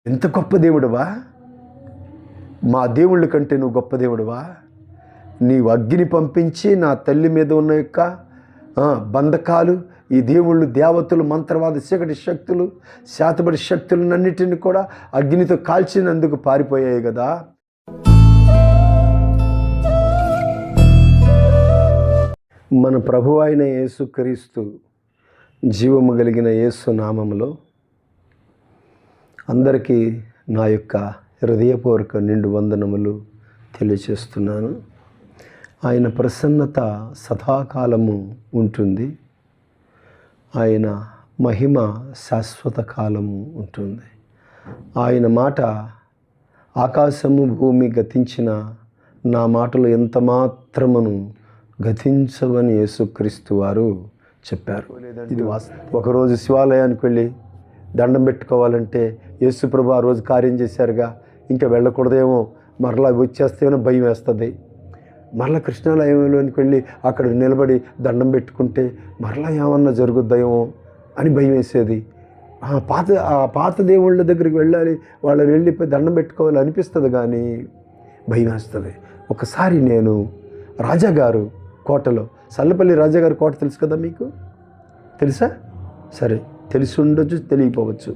ఎంత గొప్ప దేవుడువా! మా దేవుళ్ళ కంటే నువ్వు గొప్ప దేవుడువా! నీవు అగ్ని పంపించి నా తల్లి మీద ఉన్న యొక్క బంధకాలు, ఈ దేవుళ్ళు, దేవతలు, మంత్రవాద చీకటి శక్తులు, శాతబడి శక్తులన్నిటిని కూడా అగ్నితో కాల్చినందుకు పారిపోయాయి కదా. మన ప్రభు అయిన యేసుక్రీస్తు జీవము కలిగిన యేసు నామములో అందరికీ నా యొక్క హృదయపూర్వక నిండు వందనములు తెలియచేస్తున్నాను. ఆయన ప్రసన్నత సదాకాలము ఉంటుంది. ఆయన మహిమ శాశ్వత కాలము ఉంటుంది. ఆయన మాట ఆకాశము భూమి గతించిన నా మాటలు ఎంత మాత్రమును గతించవని యేసుక్రీస్తు వారు చెప్పారు. ఇది ఒకరోజు శివాలయానికి వెళ్ళి దండం పెట్టుకోవాలంటే యేసుప్రభు ఆ రోజు కార్యం చేశారుగా, ఇంకా వెళ్ళకూడదేమో, మరలా వచ్చేస్తేమో భయం వేస్తుంది. మరలా కృష్ణాలయంలోనికి వెళ్ళి అక్కడ నిలబడి దండం పెట్టుకుంటే మరలా ఏమన్నా జరుగుద్దేమో అని భయం వేసేది. ఆ పాత దేవుళ్ళ దగ్గరికి వెళ్ళాలి, వాళ్ళు వెళ్ళిపోయి దండం పెట్టుకోవాలి అనిపిస్తుంది, కానీ భయం వేస్తుంది. ఒకసారి నేను రాజాగారు కోటలో, సల్లపల్లి రాజాగారి కోట తెలుసు కదా మీకు, తెలుసా? సరే, తెలిసి ఉండొచ్చు, తెలియకపోవచ్చు.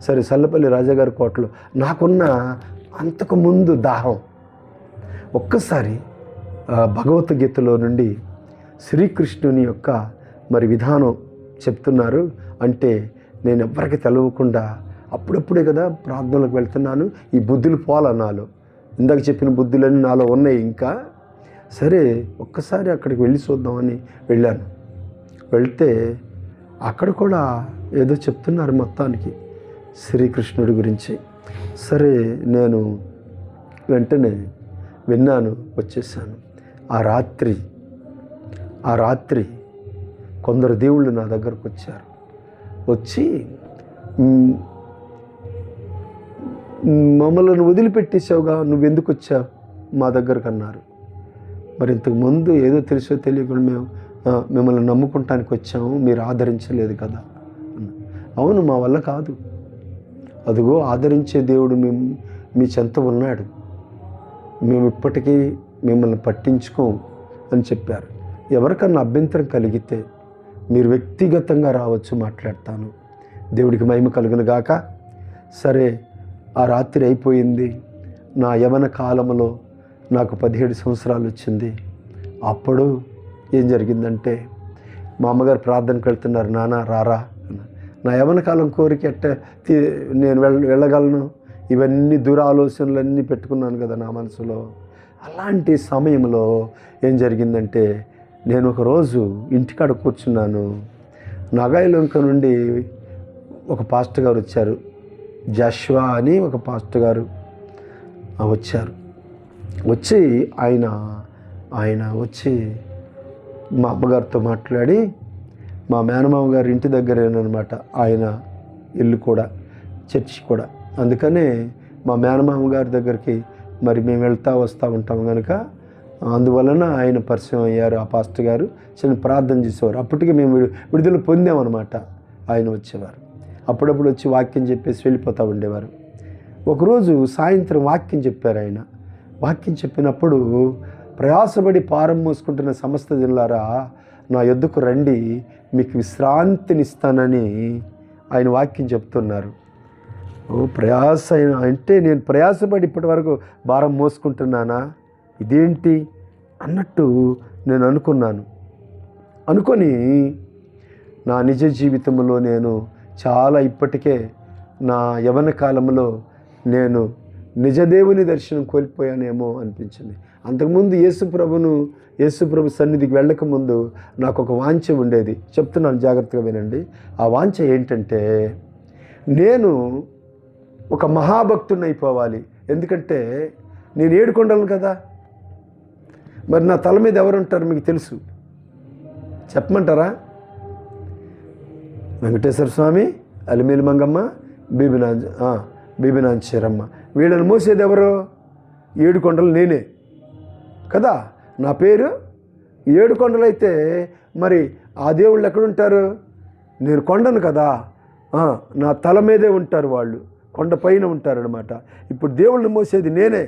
సరే, సల్లపల్లి రాజాగారి కోటలో నాకున్న అంతకుముందు దాహం, ఒక్కసారి భగవద్గీతలో నుండి శ్రీకృష్ణుని యొక్క మరి విధానం చెప్తున్నారు. అంటే నేను ఎవరికి తెలవకుండా అప్పుడప్పుడే కదా ప్రార్థనలకు వెళ్తున్నాను, ఈ బుద్ధులు పోలన్నాలో, ఇందాక చెప్పిన బుద్ధులన్నీ నాలో ఉన్నాయి. ఇంకా సరే, ఒక్కసారి అక్కడికి వెళ్ళి చూద్దామని వెళ్ళాను. వెళ్తే అక్కడ కూడా ఏదో చెప్తున్నారు మొత్తానికి శ్రీకృష్ణుడి గురించి. సరే, నేను వెంటనే విన్నాను, వచ్చేసాను. ఆ రాత్రి కొందరు దేవుళ్ళు నా దగ్గరకు వచ్చారు. వచ్చి మమ్మల్ని వదిలిపెట్టేసావుగా, నువ్వెందుకు వచ్చావు మా దగ్గరకు అన్నారు. మరి ఇంతకుముందు ఏదో తెలుసో తెలియకుండా మేము మిమ్మల్ని నమ్ముకుంటానికి వచ్చాము, మీరు ఆదరించలేదు కదా అన్న. అవును, మా వల్ల కాదు, అదిగో ఆదరించే దేవుడు మీ చెంత ఉన్నాడు, మేము ఇప్పటికీ మిమ్మల్ని పట్టించుకోం అని చెప్పారు. ఎవరికన్నా అభ్యంతరం కలిగితే మీరు వ్యక్తిగతంగా రావచ్చు, మాట్లాడతాను. దేవుడికి మహిమ కలుగును గాక. సరే, ఆ రాత్రి అయిపోయింది. నా యవన కాలంలో నాకు 17 సంవత్సరాలు వచ్చింది. అప్పుడు ఏం జరిగిందంటే, మా అమ్మగారు ప్రార్థనకు వెళ్తున్నారు, నాన్న రారా అన్న. నా యవన కాలం కోరిక నేను వెళ్ళగలను, ఇవన్నీ దురాలోచనలన్నీ పెట్టుకున్నాను కదా నా మనసులో. అలాంటి సమయంలో ఏం జరిగిందంటే, నేను ఒకరోజు ఇంటికాడ కూర్చున్నాను. నగాయిలంక నుండి ఒక పాస్టర్ గారు వచ్చారు, జాషువా అని ఒక పాస్టర్ గారు వచ్చారు. వచ్చి ఆయన వచ్చి మా అమ్మగారితో మాట్లాడి, మా మేనమామ గారి ఇంటి దగ్గరేనమాట ఆయన ఇల్లు కూడా, చర్చి కూడా. అందుకనే మా మేనమామ గారి దగ్గరికి మరి మేము వస్తూ ఉంటాం కనుక అందువలన ఆయన పరిచయం అయ్యారు. ఆ పాస్టర్ గారు చిన్న ప్రార్థన చేసేవారు. అప్పటికి మేము విడుదల పొందామన్నమాట. ఆయన వచ్చేవారు, అప్పుడప్పుడు వచ్చి వాక్యం చెప్పేసి వెళ్ళిపోతూ ఉండేవారు. ఒకరోజు సాయంత్రం వాక్యం చెప్పారు ఆయన. వాక్యం చెప్పినప్పుడు, ప్రయాసపడి పారం మోసుకుంటున్న సమస్త జనులారా నా యొద్దకు రండి, మీకు విశ్రాంతినిస్తానని ఆయన వాక్యం చెప్తున్నారు. ప్రయాస అంటే నేను ప్రయాసపడి ఇప్పటి వరకు భారం మోసుకుంటున్నానా, ఇదేంటి అన్నట్టు నేను అనుకొని నా నిజ జీవితంలో నేను చాలా ఇప్పటికే నా యవన కాలంలో నేను నిజదేవుని దర్శనం కోల్పోయానేమో అనిపించింది. అంతకుముందు యేసుప్రభు సన్నిధికి వెళ్ళకముందు నాకు ఒక వాంఛ ఉండేది. చెప్తున్నాను, జాగ్రత్తగా వినండి. ఆ వాంఛ ఏంటంటే, నేను ఒక మహాభక్తుని అయిపోవాలి. ఎందుకంటే నేను 7 కొండలను కదా, మరి నా తల మీద ఎవరుంటారు మీకు తెలుసు, చెప్పమంటారా? వెంకటేశ్వర స్వామి, అలిమేలు మంగమ్మ, బీబినాంచరమ్మ. వీళ్ళని మోసేది ఎవరు? 7 కొండలు నేనే కదా. నా పేరు 7 కొండలు అయితే మరి ఆ దేవుళ్ళు ఎక్కడుంటారు? నేను కొండను కదా, నా తల మీదే ఉంటారు వాళ్ళు. కొండపైన ఉంటారనమాట. ఇప్పుడు దేవుళ్ళని మోసేది నేనే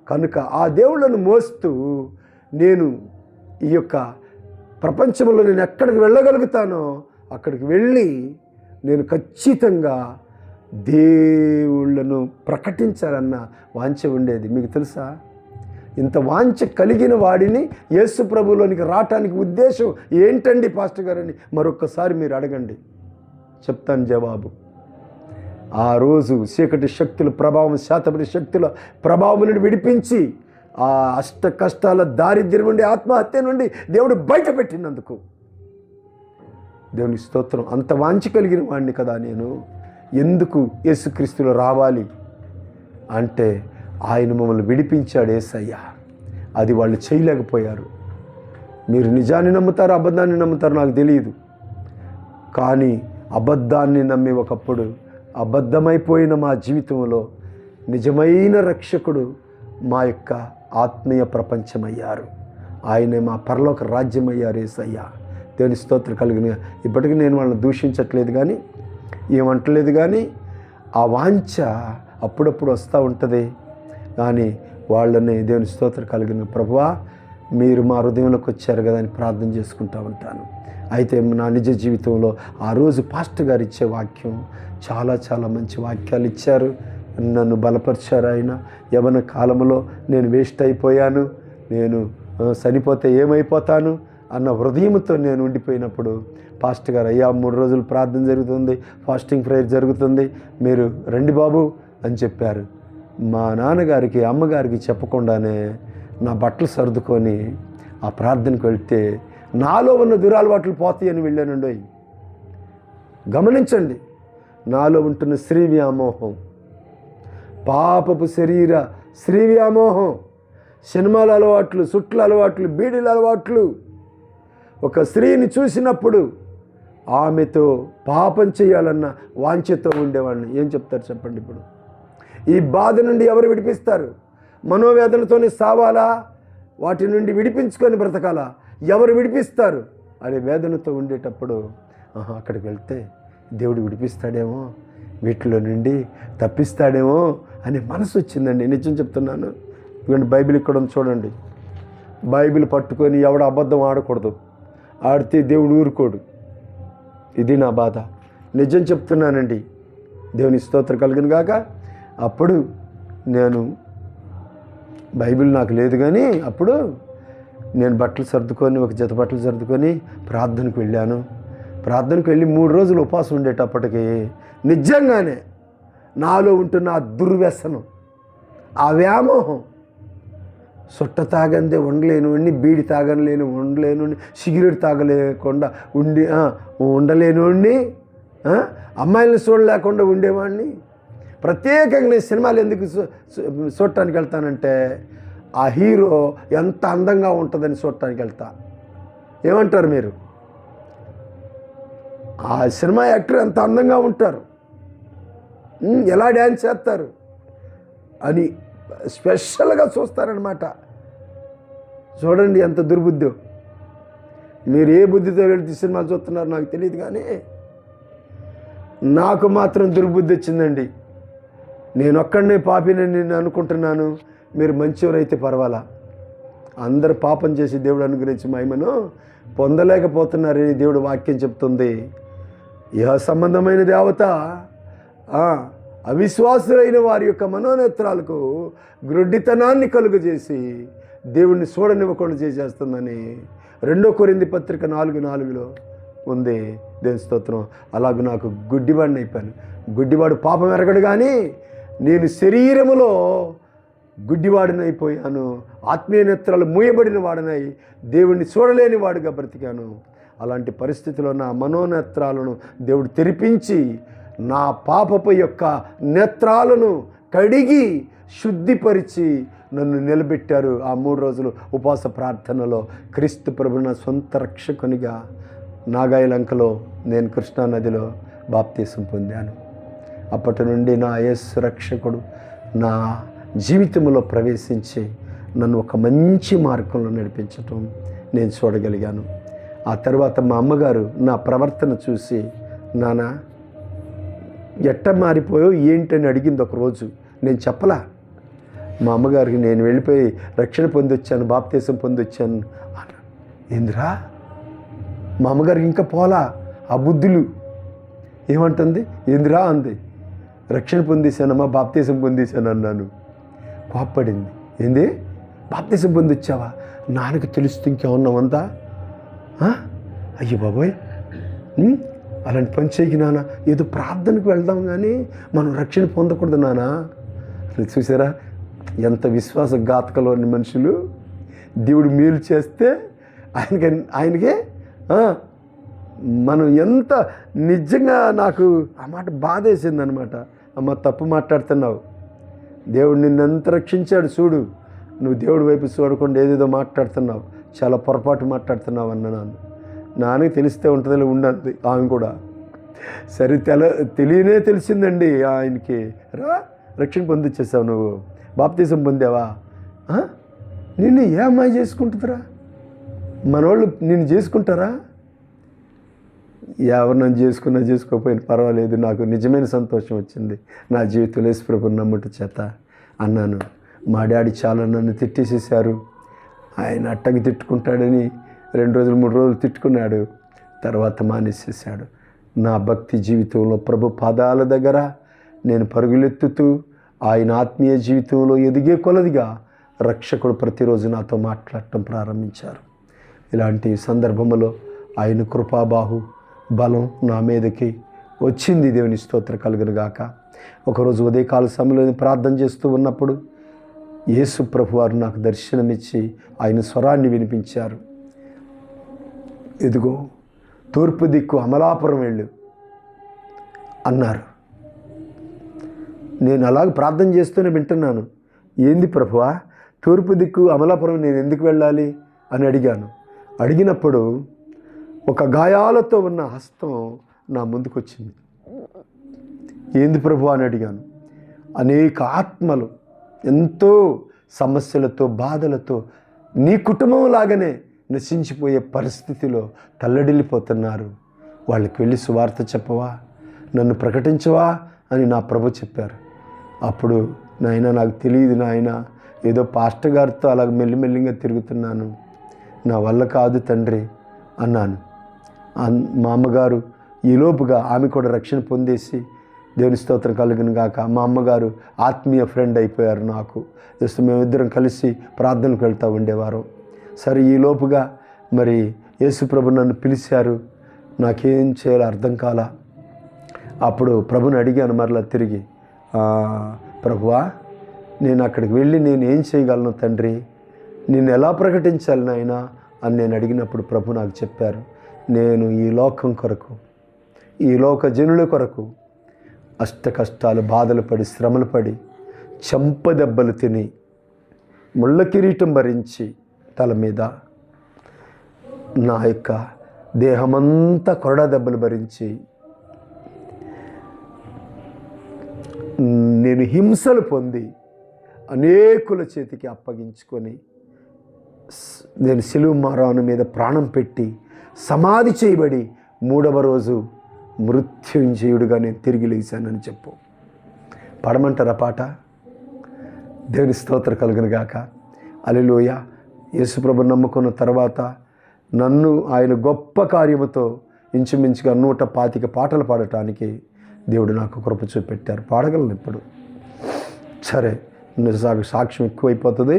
కనుక ఆ దేవుళ్ళను మోస్తూ నేను ఈ యొక్క ప్రపంచంలో నేను ఎక్కడికి వెళ్ళగలుగుతానో అక్కడికి వెళ్ళి నేను ఖచ్చితంగా దేవుళ్ళను ప్రకటించాలన్న వాంఛ ఉండేది. మీకు తెలుసా, ఇంత వాంఛ కలిగిన వాడిని యేసు ప్రభువులోనికి రావటానికి ఉద్దేశం ఏంటండి పాస్టర్ గారని మరొక్కసారి మీరు అడగండి, చెప్తాను జవాబు. ఆ రోజు చీకటి శక్తుల ప్రభావం, శాతపడి శక్తుల ప్రభావం నుండి విడిపించి ఆ అష్ట కష్టాల దారిద్ర్యం నుండి, ఆత్మహత్య నుండి దేవుడు బయట పెట్టినందుకు దేవుని స్తోత్రం. అంత వాంఛ కలిగిన వాడిని కదా నేను. ఎందుకు యేసుక్రీస్తులో రావాలి అంటే ఆయన మమ్మల్ని విడిపించాడు యేసయ్య. అది వాళ్ళు చేయలేకపోయారు. మీరు నిజాన్ని నమ్ముతారు, అబద్ధాన్ని నమ్ముతారు నాకు తెలియదు. కానీ అబద్ధాన్ని నమ్మి ఒకప్పుడు అబద్ధమైపోయిన మా జీవితంలో నిజమైన రక్షకుడు మా యొక్క ఆత్మీయ ప్రపంచమయ్యారు. ఆయనే మా పరలోక రాజ్యమయ్యారు యేసయ్య. దేవుని స్తోత్రం కలిగిన. ఇప్పటికీ నేను వాళ్ళని దూషించట్లేదు కానీ, ఏమంటలేదు కానీ, ఆ వాంఛ అప్పుడప్పుడు వస్తూ ఉంటుంది. కానీ వాళ్ళని దేవుని స్తోత్రం కలిగిన, ప్రభువా మీరు మా హృదయంలోకి వచ్చారు కదా అని ప్రార్థన చేసుకుంటూ ఉంటాను. అయితే నా నిజ జీవితంలో ఆ రోజు పాస్టర్ గారు ఇచ్చే వాక్యం చాలా చాలా మంచి వాక్యాలు ఇచ్చారు. నన్ను బలపరిచారు ఆయన. యవ్వన కాలంలో నేను వేస్ట్ అయిపోయాను, నేను చనిపోతే ఏమైపోతాను అన్న హృదయంతో నేను ఉండిపోయినప్పుడు పాస్టర్ గారు, అయ్యా 3 రోజులు ప్రార్థన జరుగుతుంది, ఫాస్టింగ్ ప్రేయర్ జరుగుతుంది, మీరు రండి బాబు అని చెప్పారు. మా నాన్నగారికి అమ్మగారికి చెప్పకుండానే నా బట్టలు సర్దుకొని ఆ ప్రార్థనకు వెళ్తే నాలో ఉన్న దురలవాట్లు పోతాయని వెళ్ళానండి. గమనించండి, నాలో ఉంటున్న స్త్రీ వ్యామోహం, పాపపు శరీర స్త్రీ వ్యామోహం, సినిమాల అలవాట్లు, సుట్ల అలవాట్లు, బీడీల అలవాట్లు, ఒక స్త్రీని చూసినప్పుడు ఆమెతో పాపం చేయాలన్న వాంఛతో ఉండేవాడిని. ఏం చెప్తారు చెప్పండి? ఇప్పుడు ఈ బాధ నుండి ఎవరు విడిపిస్తారు? మనోవేదనతోనే సావాలా? వాటి నుండి విడిపించుకొని బ్రతకాలా? ఎవరు విడిపిస్తారు అనే వేదనతో ఉండేటప్పుడు అక్కడికి వెళ్తే దేవుడు విడిపిస్తాడేమో, వీటిలో నుండి తప్పిస్తాడేమో అనే మనసు వచ్చిందండి. నిజం చెప్తున్నాను. ఎందుకంటే బైబిల్ ఇక్కడ ఉంది చూడండి. బైబిల్ పట్టుకొని ఎవడ అబద్ధం ఆడకూడదు, ఆడితే దేవుడు ఊరుకోడు. ఇది నా బాధ. నిజం చెప్తున్నానండి. దేవుని స్తోత్రం కలిగిన గాక. అప్పుడు నేను బైబిల్ నాకు లేదు కానీ అప్పుడు నేను బట్టలు సర్దుకొని, ఒక జత బట్టలు సర్దుకొని ప్రార్థనకు వెళ్ళాను. ప్రార్థనకు వెళ్ళి 3 రోజులు ఉపవాసం ఉండేటప్పటికి నిజంగానే నాలో ఉంటున్న ఆ దుర్వ్యసనం, ఆ వ్యామోహం, సుట్ట తాగందే ఉండలేనుండి, బీడి తాగలేను ఉండలేనుండి, సిగరెట్ తాగలేకుండా ఉండలేనుండి, అమ్మాయిలను చూడలేకుండా ఉండేవాడిని. ప్రత్యేకంగా నేను సినిమాలు ఎందుకు చూడటానికి వెళ్తానంటే ఆ హీరో ఎంత అందంగా ఉంటుందని చూడటానికి వెళ్తా. ఏమంటారు మీరు? ఆ సినిమా యాక్టర్ ఎంత అందంగా ఉంటారు, ఎలా డ్యాన్స్ చేస్తారు అని స్పెషల్గా చూస్తారనమాట. చూడండి ఎంత దుర్బుద్ధి. మీరు ఏ బుద్ధితో వెళ్తే సినిమాలు చూస్తున్నారు నాకు తెలియదు కానీ నాకు మాత్రం దుర్బుద్ధి వచ్చిందండి. నేను ఒక్కడనే పాపిని నేను అనుకుంటున్నాను. మీరు మంచివారైతే పర్వాలా, అందరు పాపం చేసి దేవుడు అనుగ్రహించి మహిమను పొందలేకపోతున్నారని దేవుడు వాక్యం చెప్తుంది. ఇహ సంబంధమైన దేవత అవిశ్వాసులైన వారి యొక్క మనోనేత్రాలకు గ్రుడ్డితనాన్ని కలుగజేసి దేవుణ్ణి చూడనివ్వకుండా చేసేస్తుందని 2 కొరింథీ పత్రిక 4:4 ఉంది. దేవుని స్తోత్రం. అలాగ నాకు గుడ్డివాడిని అయిపోయాను. గుడ్డివాడు పాపం ఎరగడు కానీ నేను శరీరములో గుడ్డివాడినైపోయాను. ఆత్మీయ నేత్రాలు మూయబడిన వాడినై దేవుణ్ణి చూడలేని వాడిగా బ్రతికాను. అలాంటి పరిస్థితిలో నా మనోనేత్రాలను దేవుడు తెరిపించి నా పాపపు యొక్క నేత్రాలను కడిగి శుద్ధిపరిచి నన్ను నిలబెట్టారు. ఆ 3 రోజులు ఉపవాస ప్రార్థనలో క్రీస్తు ప్రభువున సొంత రక్షకునిగా నాగాయలంకలో నేను కృష్ణానదిలో బాప్తీసం పొందాను. అప్పటి నుండి నా యేసు రక్షకుడు నా జీవితంలో ప్రవేశించి నన్ను ఒక మంచి మార్గంలో నడిపించటం నేను చూడగలిగాను. ఆ తర్వాత మా అమ్మగారు నా ప్రవర్తన చూసి, నాన్న ఎట్ట మారిపోయావు ఏంటని అడిగింది ఒకరోజు. నేను చెప్పలా. మా అమ్మగారికి నేను వెళ్ళిపోయి రక్షణ పొందొచ్చాను, బాప్తీసం పొందొచ్చాను అన్న. ఏందిరా? మా అమ్మగారికి ఇంకా పోలా ఆ బుద్ధులు. ఏమంటుంది? ఏందిరా అంది. రక్షణ పొందేశానమ్మా, బాప్తీసం పొందేశాను అన్నాను. కోప్పడింది. ఏంది? బాప్తీసం పొందొచ్చావా? నాన్నకి తెలుస్తూ ఇంకేమన్నామంతా? అయ్యో బాబోయ్, అలాంటి పని చేయకి నాన్న. ఏదో ప్రార్థనకు వెళ్దాం కానీ మనం రక్షణ పొందకూడదు నాన్న. చూసారా ఎంత విశ్వాసఘాతకలోని మనుషులు. దేవుడు మేలు చేస్తే ఆయనకే మనం ఎంత నిజంగా నాకు ఆ మాట బాధేసింది అనమాట. అమ్మ తప్పు మాట్లాడుతున్నావు, దేవుడు నిన్నెంత రక్షించాడు చూడు, నువ్వు దేవుడి వైపు చూడకుండా ఏదేదో మాట్లాడుతున్నావు, చాలా పొరపాటు మాట్లాడుతున్నావు అన్నాను. నాన్నకి తెలిస్తే ఉంటుందిలే ఉండండి. ఆమె కూడా సరే తెలియనే తెలిసిందండి ఆయనకి. రక్షణ పొందిచ్చేసావు, నువ్వు బాప్తీసం పొందావా? నిన్ను ఏ అమ్మాయి చేసుకుంటుందిరా? మనోళ్ళు నిన్ను చేసుకుంటారా? ఎవరు నన్ను చేసుకున్నా చేసుకోకపోయినా పర్వాలేదు, నాకు నిజమైన సంతోషం వచ్చింది నా జీవితంలో యేసు ప్రభువుని నమ్ముట చేత అన్నాను. మా డాడీ చాలా నన్ను తిట్టేసేసారు. ఆయన అట్టకి తిట్టుకుంటాడని 2 రోజులు 3 రోజులు తిట్టుకున్నాడు, తర్వాత మానేసేసాడు. నా భక్తి జీవితంలో ప్రభు పాదాల దగ్గర నేను పరుగులెత్తుతూ ఆయన ఆత్మీయ జీవితంలో ఎదిగే కొలదిగా రక్షకుడు ప్రతిరోజు నాతో మాట్లాడటం ప్రారంభించారు. ఇలాంటి సందర్భంలో ఆయన కృపాబాహు బలం నా మీదకి వచ్చింది. దేవుని స్తోత్రం కలుగును గాక. ఒకరోజు ఉదయకాల సమయంలో ప్రార్థన చేస్తూ ఉన్నప్పుడు యేసు ప్రభు వారు నాకు దర్శనమిచ్చి ఆయన స్వరాన్ని వినిపించారు. ఇదిగో తూర్పు దిక్కు అమలాపురం వెళ్ళు అన్నారు. నేను అలాగ ప్రార్థన చేస్తూనే వింటున్నాను. ఏంది ప్రభువా, తూర్పు దిక్కు అమలాపురం నేను ఎందుకు వెళ్ళాలి అని అడిగాను. అడిగినప్పుడు ఒక గాయాలతో ఉన్న హస్తం నా ముందుకు వచ్చింది. ఏంది ప్రభు అని అడిగాను. అనేక ఆత్మలు ఎంతో సమస్యలతో బాధలతో నీ కుటుంబం లాగానే నశించిపోయే పరిస్థితిలో తల్లడిల్లిపోతున్నారు. వాళ్ళకి వెళ్ళి సువార్త చెప్పవా, నన్ను ప్రకటించవా అని నా ప్రభు చెప్పారు. అప్పుడు నాయన నాకు తెలియదు నాయన, ఏదో పాస్టర్ గారితో అలాగ మెల్లిమెల్లిగా తిరుగుతున్నాను, నా వల్ల కాదు తండ్రి అన్నాను. మా అమ్మగారు ఈలోపుగా ఆమె కూడా రక్షణ పొందేసి దేవుని స్తోత్రం కలుగును గాక. మా అమ్మగారు ఆత్మీయ ఫ్రెండ్ అయిపోయారు నాకు. జస్ట్ మేమిద్దరం కలిసి ప్రార్థనకు వెళ్తూ ఉండేవారు. సరే ఈలోపుగా మరి యేసుప్రభు నన్ను పిలిచారు. నాకేం చేయాలో అర్థం కాల. అప్పుడు ప్రభుని అడిగాను మరలా తిరిగి, ప్రభువా నేను అక్కడికి వెళ్ళి నేను ఏం చేయగలను తండ్రి, నేను ఎలా ప్రకటించాలి నాయనా అని నేను అడిగినప్పుడు ప్రభు నాకు చెప్పారు, నేను ఈ లోకం కొరకు, ఈ లోక జనుల కొరకు అష్ట కష్టాలు బాధలు పడి శ్రమలు పడి చెంపదెబ్బలు తిని ముళ్ళ కిరీటం భరించి తల మీద నా యొక్క దేహమంతా కొరడా దెబ్బలు భరించి నేను హింసలు పొంది అనేకుల చేతికి అప్పగించుకొని నేను సిలువ మరణం మీద ప్రాణం పెట్టి సమాధి చేయబడి 3వ రోజు మృత్యుంజయుడిగా నేను తిరిగి లేచానని చెప్పు. పడమంటారా పాట? దేవుని స్తోత్రం కలుగును గాక. హల్లెలూయా. యేసుప్రభు నమ్ముకున్న తర్వాత నన్ను ఆయన గొప్ప కార్యముతో ఇంచుమించుగా 125 పాటలు పాడటానికి దేవుడు నాకు కృప చూపెట్టారు. పాడగలను ఇప్పుడు. సరే, సాక్ష్యం ఎక్కువైపోతుంది,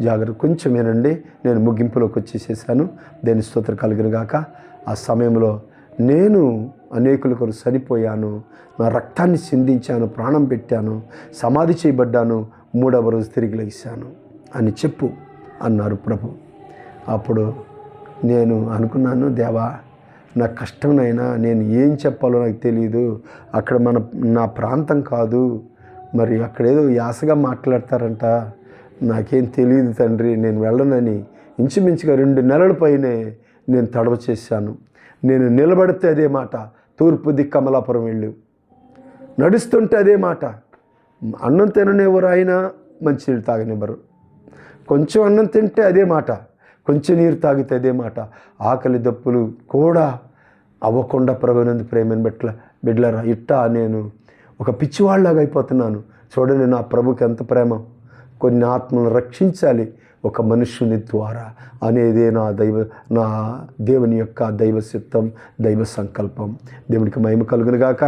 జాగ్రత్త. కొంచెం వినండి. నేను ముగింపులోకి వచ్చేసేసాను. దేని స్తోత్రం కలుగును గాక. ఆ సమయంలో నేను అనేకుల కొరకు చనిపోయాను, నా రక్తాన్ని సిందించాను, ప్రాణం పెట్టాను, సమాధి చేయబడ్డాను, 3వ రోజు తిరిగి లేచాను అని చెప్పు అన్నారు ప్రభు. అప్పుడు నేను అనుకున్నాను, దేవా నాకు కష్టంనైనా నేను ఏం చెప్పాలో నాకు తెలియదు. అక్కడ నా ప్రాంతం కాదు, మరి అక్కడేదో యాసగా మాట్లాడతారంట, నాకేం తెలియదు తండ్రి, నేను వెళ్ళనని ఇంచుమించుగా 2 నెలల పైనే నేను తడవ చేశాను. నేను నిలబడితే అదే మాట, తూర్పు దిక్కు అమలాపురం వెళ్ళు. నడుస్తుంటే అదే మాట, అన్నం తిననివ్వరు ఆయన, మంచినీళ్ళు తాగనివ్వరు. కొంచెం అన్నం తింటే అదే మాట, కొంచెం నీరు తాగితే అదే మాట. ఆకలి దప్పులు కూడా అవ్వకుండా ప్రభునందు ప్రేమను బిడ్డలారా ఇట్టా నేను ఒక పిచ్చివాళ్ళలాగా అయిపోతున్నాను. చూడండి నా ప్రభుకి ఎంత ప్రేమ. కొన్ని ఆత్మలను రక్షించాలి ఒక మనుష్యుని ద్వారా అనేదే నా దేవుని యొక్క దైవ చిత్తం, దైవ సంకల్పం. దేవునికి మహిమ కలుగును గాక.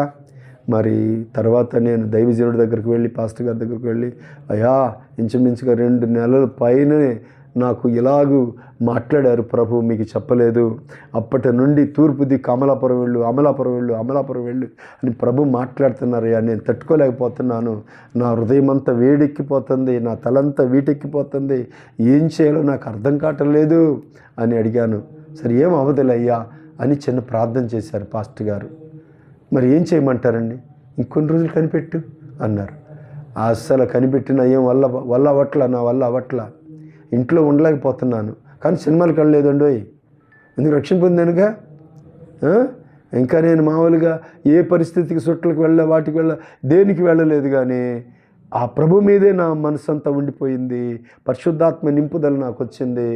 మరి తర్వాత నేను దైవజనుడి దగ్గరికి వెళ్ళి, పాస్టర్ గారి దగ్గరికి వెళ్ళి, అయ్యా ఇంచుమించుగా 2 నెలల పైననే నాకు ఇలాగూ మాట్లాడారు ప్రభు, మీకు చెప్పలేదు. అప్పటి నుండి తూర్పు దిక్కు అమలాపురం వెళ్ళు అని ప్రభు మాట్లాడుతున్నారయ్యా. నేను తట్టుకోలేకపోతున్నాను. నా హృదయం అంతా వేడెక్కిపోతుంది, నా తలంతా వీటెక్కిపోతుంది. ఏం చేయాలో నాకు అర్థం కావట్లేదు అని అడిగాను. సరే ఏం అవదులే అయ్యా అని చిన్న ప్రార్థన చేశారు పాస్టర్ గారు. మరి ఏం చేయమంటారండి? ఇంకొన్ని రోజులు కనిపెట్టు అన్నారు. అస్సలు కనిపెట్టిన ఏం వల్ల అవట్లా. ఇంట్లో ఉండలేకపోతున్నాను. కానీ సినిమాలకు వెళ్ళలేదండి. ఎందుకు? రక్షణ పొందానుగా. ఇంకా నేను మామూలుగా ఏ పరిస్థితికి చుట్టలకు వాటికి దేనికి వెళ్ళలేదు. కానీ ఆ ప్రభు మీదే నా మనసంతా ఉండిపోయింది. పరిశుద్ధాత్మ నింపుదల నాకు వచ్చింది.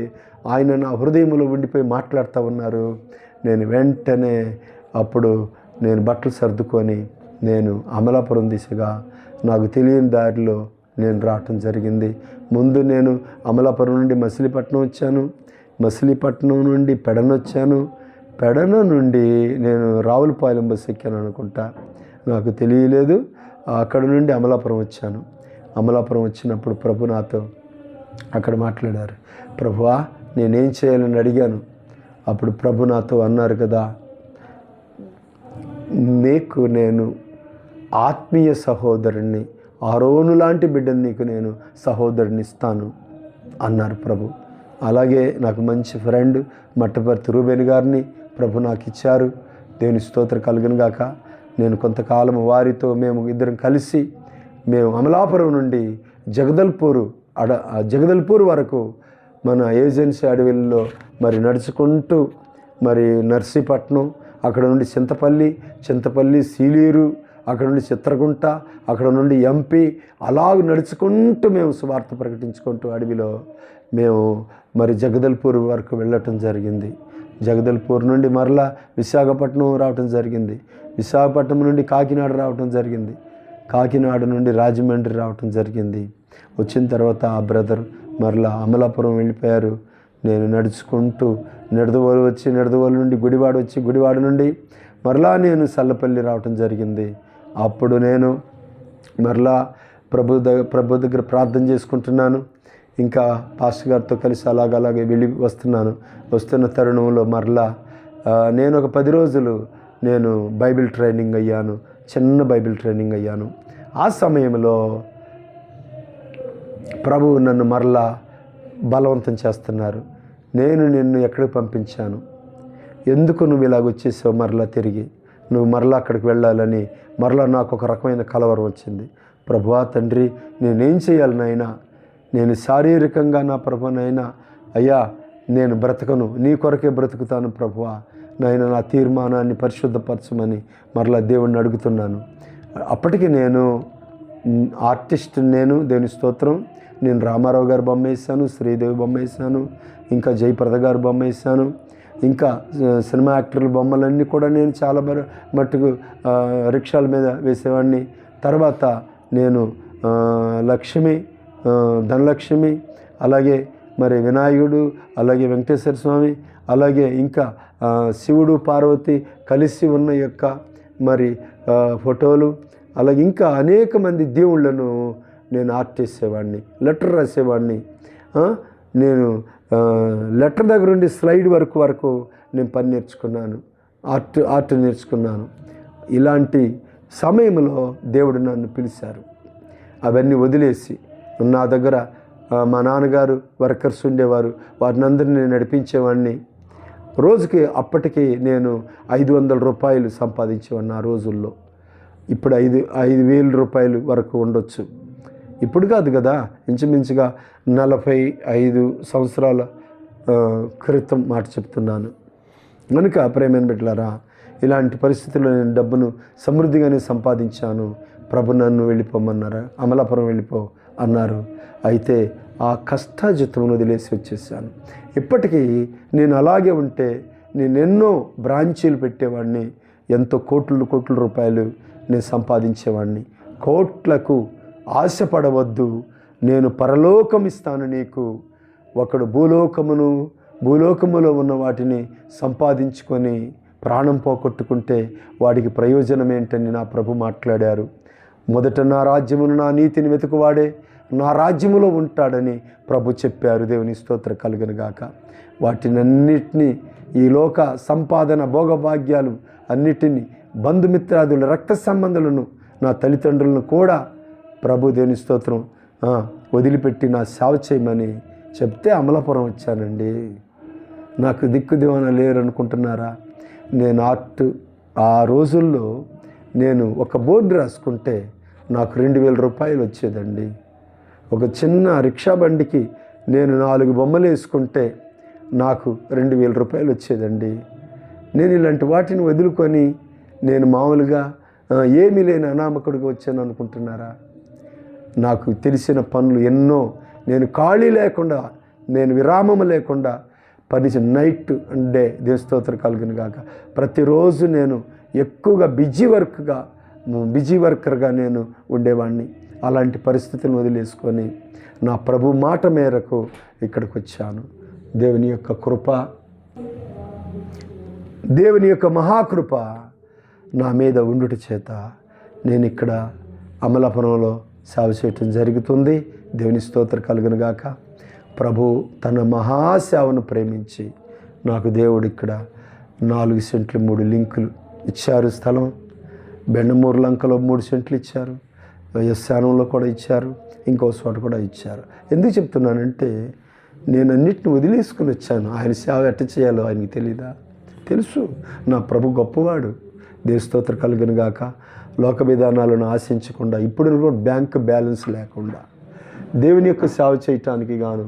ఆయన నా హృదయంలో ఉండిపోయి మాట్లాడుతూ ఉన్నారు. నేను వెంటనే అప్పుడు నేను బట్టలు సర్దుకొని నేను అమలాపురం దిశగా నాకు తెలియని దారిలో నేను రావటం జరిగింది. ముందు నేను అమలాపురం నుండి మచిలీపట్నం వచ్చాను. మచిలీపట్నం నుండి పెడన వచ్చాను. పెడన నుండి నేను రావులపాలెం బస్సు ఎక్కాను అనుకుంటా, నాకు తెలియలేదు. అక్కడ నుండి అమలాపురం వచ్చాను. అమలాపురం వచ్చినప్పుడు ప్రభు నాతో అక్కడ మాట్లాడారు. ప్రభువా నేనేం చేయాలని అడిగాను. అప్పుడు ప్రభు నాతో అన్నారు కదా, నీకు నేను ఆత్మీయ సహోదరుణ్ణి, ఆరోను లాంటి బిడ్డని నీకు నేను సహోదరుని ఇస్తాను అన్నారు ప్రభు. అలాగే నాకు మంచి ఫ్రెండ్ మట్టపర్తి రూబేన్ గారిని ప్రభు నాకు ఇచ్చారు. దేవుని స్తోత్రం కలుగును గాక. నేను కొంతకాలం వారితో మేము ఇద్దరం కలిసి మేము అమలాపురం నుండి జగదల్పూర్ వరకు మన ఏజెన్సీ అడవిల్లో మరి నడుచుకుంటూ మరి నర్సీపట్నం, అక్కడ నుండి చింతపల్లి సీలేరు, అక్కడ నుండి చిత్రగుంట, అక్కడ నుండి ఎంపీ, అలాగ నడుచుకుంటూ మేము సువార్త ప్రకటించుకుంటూ అడవిలో మేము మరి జగదల్పూర్ వరకు వెళ్ళటం జరిగింది. జగదల్పూర్ నుండి మరలా విశాఖపట్నం రావటం జరిగింది. విశాఖపట్నం నుండి కాకినాడ రావటం జరిగింది. కాకినాడ నుండి రాజమండ్రి రావటం జరిగింది. వచ్చిన తర్వాత ఆ బ్రదర్ మరలా అమలాపురం వెళ్ళిపోయారు. నేను నడుచుకుంటూ నిడదవోలు నుండి గుడివాడ నుండి మరలా నేను సల్లపల్లి రావటం జరిగింది. అప్పుడు నేను మరలా ప్రభు దగ్గర ప్రార్థన చేసుకుంటున్నాను. ఇంకా పాస్టర్ గారితో కలిసి అలాగే వెళ్ళి వస్తున్న తరుణంలో మరలా నేను ఒక 10 రోజులు నేను బైబిల్ ట్రైనింగ్ అయ్యాను. చిన్న బైబిల్ ట్రైనింగ్ అయ్యాను. ఆ సమయంలో ప్రభువు నన్ను మరలా బలవంతం చేస్తున్నారు. నేను నిన్ను ఎక్కడికి పంపించాను, ఎందుకు నువ్వు ఇలాగ వచ్చేసావు మరలా తిరిగి, నువ్వు మరలా అక్కడికి వెళ్ళాలని మరలా నాకు ఒక రకమైన కలవరం వచ్చింది. ప్రభువా తండ్రి నేనేం చేయాలి నాయనా, నేను శారీరకంగా నా ప్రభునైనా అయ్యా నేను బ్రతకను, నీ కొరకే బ్రతుకుతాను ప్రభువా, నాయన నా తీర్మానాన్ని పరిశుద్ధపరచమని మరలా దేవుణ్ణి అడుగుతున్నాను. అప్పటికి నేను ఆర్టిస్ట్, దేవుని స్తోత్రం, నేను రామారావు గారు బొమ్మ వేసాను, శ్రీదేవి బొమ్మ వేసాను, ఇంకా జయప్రద గారు బొమ్మ వేసాను, ఇంకా సినిమా యాక్టర్ల బొమ్మలన్నీ కూడా నేను చాలా మట్టుకు రిక్షాల మీద వేసేవాడిని. తర్వాత నేను లక్ష్మి, ధనలక్ష్మి, అలాగే మరి వినాయకుడు, అలాగే వెంకటేశ్వర స్వామి, అలాగే ఇంకా శివుడు పార్వతి కలిసి ఉన్న యొక్క మరి ఫోటోలు, అలాగే ఇంకా అనేక మంది దేవుళ్ళను నేను ఆర్ట్ చేసేవాడిని, లెటర్ రాసేవాడిని. నేను లెటర్ దగ్గర నుండి స్లైడ్ వరకు నేను పని నేర్చుకున్నాను, ఆర్ట్ నేర్చుకున్నాను. ఇలాంటి సమయంలో దేవుడు నన్ను పిలిచారు. అవన్నీ వదిలేసి నా దగ్గర మా నాన్నగారు వర్కర్స్ ఉండేవారు, వారిని అందరినీ నేను నడిపించేవాడిని. రోజుకి అప్పటికి నేను 500 రూపాయలు సంపాదించేవాడిని ఆ రోజుల్లో. ఇప్పుడు 5,000 రూపాయలు వరకు ఉండొచ్చు. ఇప్పుడు కాదు కదా, ఇంచుమించుగా 45 సంవత్సరాల క్రితం మాట చెప్తున్నాను. కనుక ప్రేమైన బిడ్డలారా, ఇలాంటి పరిస్థితుల్లో నేను డబ్బును సమృద్ధిగానే సంపాదించాను. ప్రభు నన్ను వెళ్ళిపోమన్నారు, అమలాపురం వెళ్ళిపో అన్నారు. అయితే ఆ కష్టాజితమును వదిలేసి వచ్చేసాను. ఇప్పటికీ నేను అలాగే ఉంటే నేను ఎన్నో బ్రాంచీలు పెట్టేవాడిని, ఎంతో కోట్ల రూపాయలు నేను సంపాదించేవాడిని. కోట్లకు ఆశపడవద్దు, నేను పరలోకం ఇస్తాను నీకు. ఒకడు భూలోకములో ఉన్న వాటిని సంపాదించుకొని ప్రాణం పోగొట్టుకుంటే వాడికి ప్రయోజనం ఏంటని నా ప్రభు మాట్లాడారు. మొదట నా రాజ్యమును నా నీతిని వెతుకువాడే నా రాజ్యములో ఉంటాడని ప్రభు చెప్పారు. దేవుని స్తోత్రం కలుగును గాక. వాటినన్నిటినీ, ఈ లోక సంపాదన భోగభాగ్యాలు అన్నిటినీ, బంధుమిత్రాదులు, రక్త సంబంధులను, నా తల్లిదండ్రులను కూడా ప్రభు దేవుని స్తోత్రం వదిలిపెట్టి నా సేవ చేయమని చెప్తే అమలాపురం వచ్చానండి. నాకు దిక్కు దివాన లేరు అనుకుంటున్నారా? నేను ఆ రోజుల్లో నేను ఒక బోర్డు రాసుకుంటే నాకు 2000 రూపాయలు వచ్చేదండి. ఒక చిన్న రిక్షా బండికి నేను 4 బొమ్మలు వేసుకుంటే నాకు 2000 రూపాయలు వచ్చేదండి. నేను ఇలాంటి వాటిని వదులుకొని నేను మామూలుగా ఏమీ లేని అనామకుడిగా వచ్చాను అనుకుంటున్నారా? నాకు తెలిసిన పనులు ఎన్నో, నేను ఖాళీ లేకుండా, నేను విరామం లేకుండా నైట్ అండ్ డే దేవస్తోత్ర కలుగును గాక. ప్రతిరోజు నేను ఎక్కువగా బిజీ వర్కర్గా నేను ఉండేవాడిని. అలాంటి పరిస్థితులను వదిలేసుకొని నా ప్రభు మాట మేరకు ఇక్కడికి వచ్చాను. దేవుని యొక్క కృప, దేవుని యొక్క మహాకృప నా మీద ఉండుట చేత నేను ఇక్కడ అమలాపురంలో సేవ చేయటం జరుగుతుంది. దేవుని స్తోత్రం కలుగును గాక. ప్రభు తన మహాసేవను ప్రేమించి నాకు దేవుడు ఇక్కడ 4 సెంట్లు 3 లింకులు ఇచ్చారు. స్థలం బెండమూరు లంకలో 3 సెంట్లు ఇచ్చారు, యశానంలో కూడా ఇచ్చారు, ఇంకో చోట కూడా ఇచ్చారు. ఎందుకు చెప్తున్నానంటే నేను అన్నిటిని వదిలేసుకుని వచ్చాను. ఆయన సేవ ఎట్ట చేయాలో ఆయనకి తెలీదా? తెలుసు. నా ప్రభు గొప్పవాడు. దేవస్తోత్ర కలుగును గాక. లోక విధానాలను ఆశించకుండా, ఇప్పుడు కూడా బ్యాంక్ బ్యాలెన్స్ లేకుండా దేవుని యొక్క సేవ చేయటానికి గాను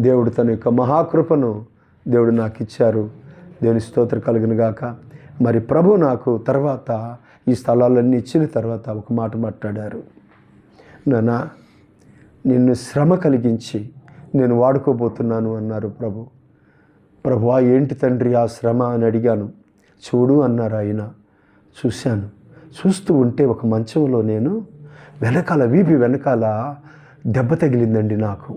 దేవుడు తన యొక్క మహాకృపను దేవుడు నాకు ఇచ్చారు. దేవుని స్తోత్ర కలుగును గాక. మరి ప్రభు నాకు తర్వాత ఈ స్థలాలన్నీ ఇచ్చిన తర్వాత ఒక మాట మాట్లాడారు. నానా, నిన్ను శ్రమ కలిగించి నేను వాడుకోబోతున్నాను అన్నారు ప్రభు. ప్రభువా ఏంటి తండ్రి ఆ శ్రమ అని అడిగాను. చూడు అన్నారు ఆయన. చూశాను. చూస్తూ ఉంటే ఒక మంచంలో నేను వీపి వెనకాల దెబ్బ తగిలిందండి. నాకు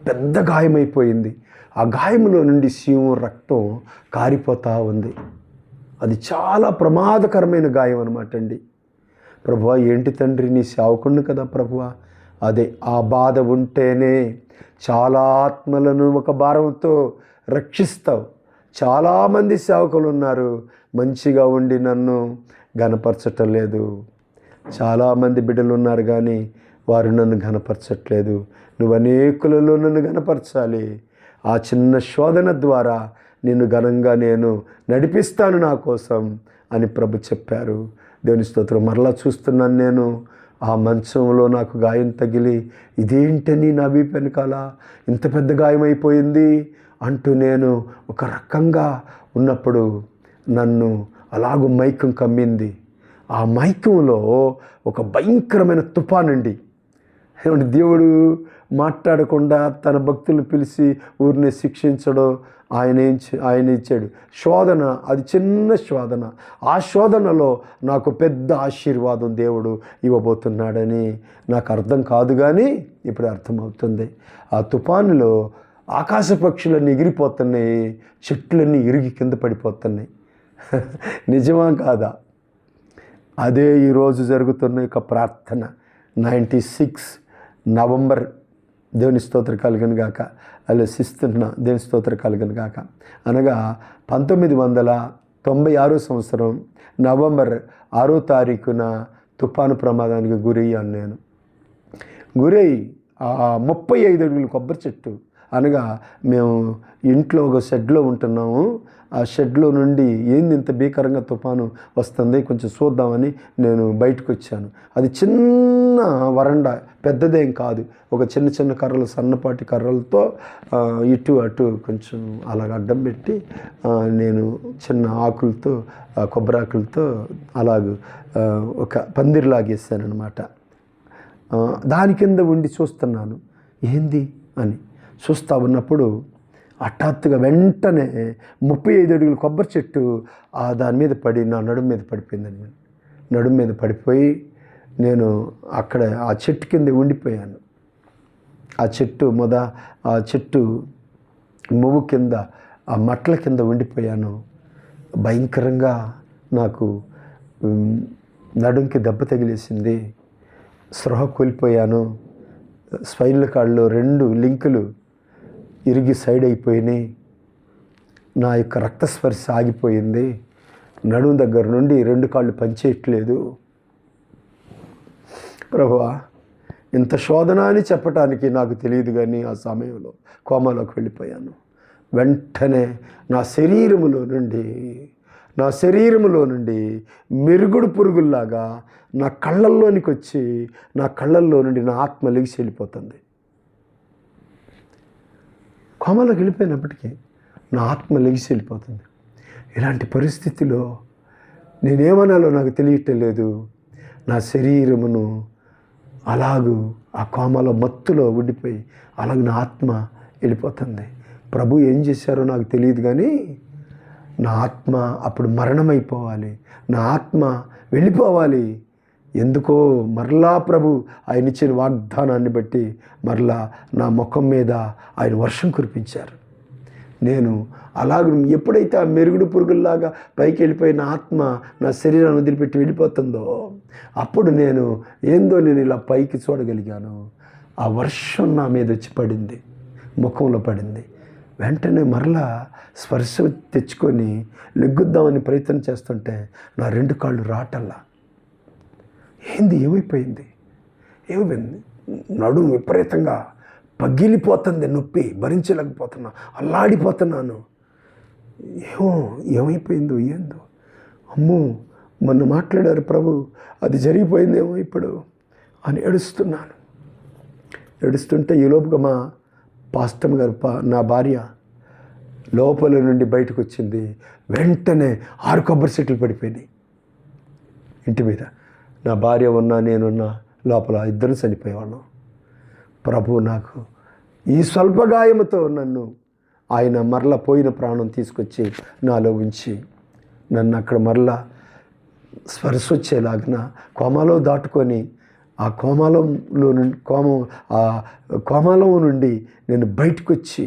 పెద్ద గాయమైపోయింది. ఆ గాయంలో నుండి సీము రక్తం కారిపోతూ ఉంది. అది చాలా ప్రమాదకరమైన గాయం అనమాట అండి. ప్రభువా ఏంటి తండ్రి, నీ సేవకుణ్ణి కదా ప్రభువా. అదే ఆ బాధ ఉంటేనే చాలా ఆత్మలను ఒక భారంతో రక్షిస్తావు. చాలామంది సేవకులు ఉన్నారు, మంచిగా ఉండి నన్ను ఘనపరచటం లేదు. చాలామంది బిడ్డలు ఉన్నారు కానీ వారు నన్ను ఘనపరచట్లేదు. నువ్వు అనేకులలో నన్ను ఘనపరచాలి. ఆ చిన్న శోధన ద్వారా నిన్ను ఘనంగా నేను నడిపిస్తాను నా కోసం అని ప్రభు చెప్పారు. దేవుని స్తోత్రం. మరలా చూస్తున్నాను నేను ఆ మంచంలో నాకు గాయం తగిలి, ఇదేంటని నా వీపు వెనకాల ఇంత పెద్ద గాయం అయిపోయింది అంటూ నేను ఒక రకంగా ఉన్నప్పుడు నన్ను అలాగూ మైకం కమ్మింది. ఆ మైకంలో ఒక భయంకరమైన తుఫానండి. ఏమంటే దేవుడు మాట్లాడకుండా తన భక్తులను పిలిచి ఊరిని శిక్షించడం ఆయన ఇచ్చాడు. శోధన, అది చిన్న శోధన. ఆ శోధనలో నాకు పెద్ద ఆశీర్వాదం దేవుడు ఇవ్వబోతున్నాడని నాకు అర్థం కాదు కానీ ఇప్పుడు అర్థమవుతుంది. ఆ తుఫానులో ఆకాశ పక్షులన్నీ ఎగిరిపోతున్నాయి, చెట్లన్నీ ఇరిగి కింద పడిపోతున్నాయి. నిజమా కాదా? అదే ఈరోజు జరుగుతున్న యొక్క ప్రార్థన. 96 నవంబర్ దేవుని స్తోత్ర కలుగును గాక. అలా 6th దేవుని స్తోత్ర కలుగును గాక. అనగా 1996 సంవత్సరం నవంబర్ 6వ తారీఖున తుఫాను ప్రమాదానికి గురయ్యాను నేను. గురై 35 అడుగుల కొబ్బరి చెట్టు, అనగా మేము ఇంట్లో ఒక షెడ్లో ఉంటున్నాము. ఆ షెడ్లో నుండి ఏంది ఇంత భీకరంగా తుఫాను వస్తుంది, కొంచెం చూద్దామని నేను బయటకు వచ్చాను. అది చిన్న వరండా, పెద్దదేం కాదు. ఒక చిన్న చిన్న కర్రలు, సన్నపాటి కర్రలతో ఇటు అటు కొంచెం అలాగ అడ్డం పెట్టి నేను చిన్న ఆకులతో, కొబ్బరి ఆకులతో అలాగూ ఒక పందిరిలాగేసాను అనమాట. దాని కింద ఉండి చూస్తున్నాను ఏంది అని. చూస్తూ ఉన్నప్పుడు హఠాత్తుగా వెంటనే 35 అడుగుల కొబ్బరి చెట్టు దాని మీద పడి నా నడుము మీద పడిపోయిందండి. నడుము మీద పడిపోయి నేను అక్కడ ఆ చెట్టు కింద ఉండిపోయాను. ఆ చెట్టు మువ్వు కింద, ఆ మట్ల కింద ఉండిపోయాను. భయంకరంగా నాకు నడుంకి దెబ్బ తగిలేసింది. స్పృహ కోల్పోయాను. స్పైనల్ కార్డులో 2 లింకులు ఇరిగి సైడ్ అయిపోయినాయి. నా యొక్క రక్తస్పర్శ ఆగిపోయింది. నడుము దగ్గర నుండి 2 కాళ్ళు పనిచేయట్లేదు. ప్రభువా, ఇంత శోధన అని చెప్పటానికి నాకు తెలియదు, కానీ ఆ సమయంలో కోమాలోకి వెళ్ళిపోయాను. వెంటనే నా శరీరములో నుండి మెరుగుడు పురుగుల్లాగా నా కళ్ళల్లోనికి వచ్చి నా కళ్ళల్లో నుండి నా ఆత్మ లెగిసి వెళ్ళిపోతుంది. కోమాలోకి వెళ్ళిపోయినప్పటికీ నా ఆత్మ లెగిసి వెళ్ళిపోతుంది. ఇలాంటి పరిస్థితిలో నేనేమనాలో నాకు తెలియటం లేదు. నా శరీరమును అలాగూ ఆ కోమలో మత్తులో ఉండిపోయి అలాగే నా ఆత్మ వెళ్ళిపోతుంది. ప్రభు ఏం చేశారో నాకు తెలియదు, కానీ నా ఆత్మ అప్పుడు మరణమైపోవాలి, నా ఆత్మ వెళ్ళిపోవాలి. ఎందుకో మరలా ప్రభు ఆయన ఇచ్చిన వాగ్దానాన్ని బట్టి మరలా నా ముఖం మీద ఆయన వర్షం కురిపించారు. నేను అలాగ ఎప్పుడైతే ఆ మెరుగుడు పురుగుల్లాగా పైకి వెళ్ళిపోయిన ఆత్మ నా శరీరాన్ని వదిలిపెట్టి వెళ్ళిపోతుందో అప్పుడు నేను ఇలా పైకి చూడగలిగాను. ఆ వర్షం నా మీద వచ్చి పడింది, ముఖంలో పడింది. వెంటనే మరలా స్పర్శ తెచ్చుకొని లెగ్గుద్దామని ప్రయత్నం చేస్తుంటే నా 2 కాళ్ళు రాటల్లా. ఏమైపోయింది? నడుము విపరీతంగా పగిలిపోతుంది, నొప్పి భరించలేకపోతున్నా, అల్లాడిపోతున్నాను. ఏమైపోయిందో ఏందో, అమ్మో మొన్న మాట్లాడారు ప్రభు, అది జరిగిపోయిందేమో ఇప్పుడు అని ఏడుస్తుంటే ఈలోపుగా మా పాస్టర్ గారు నా భార్య లోపల నుండి బయటకు వచ్చింది. వెంటనే 6 కొబ్బరి చెట్లు పడిపోయినాయి ఇంటి మీద. నా భార్య ఉన్నా నేనున్నా లోపల ఇద్దరు చనిపోయేవాళ్ళం. ప్రభు నాకు ఈ స్వల్ప గాయముతో నన్ను ఆయన మరలా పోయిన ప్రాణం తీసుకొచ్చి నాలో ఉంచి నన్ను అక్కడ మరలా స్పర్శ వచ్చేలాగిన కోమాలో దాటుకొని ఆ కోమాలో నుండి నేను బయటకు వచ్చి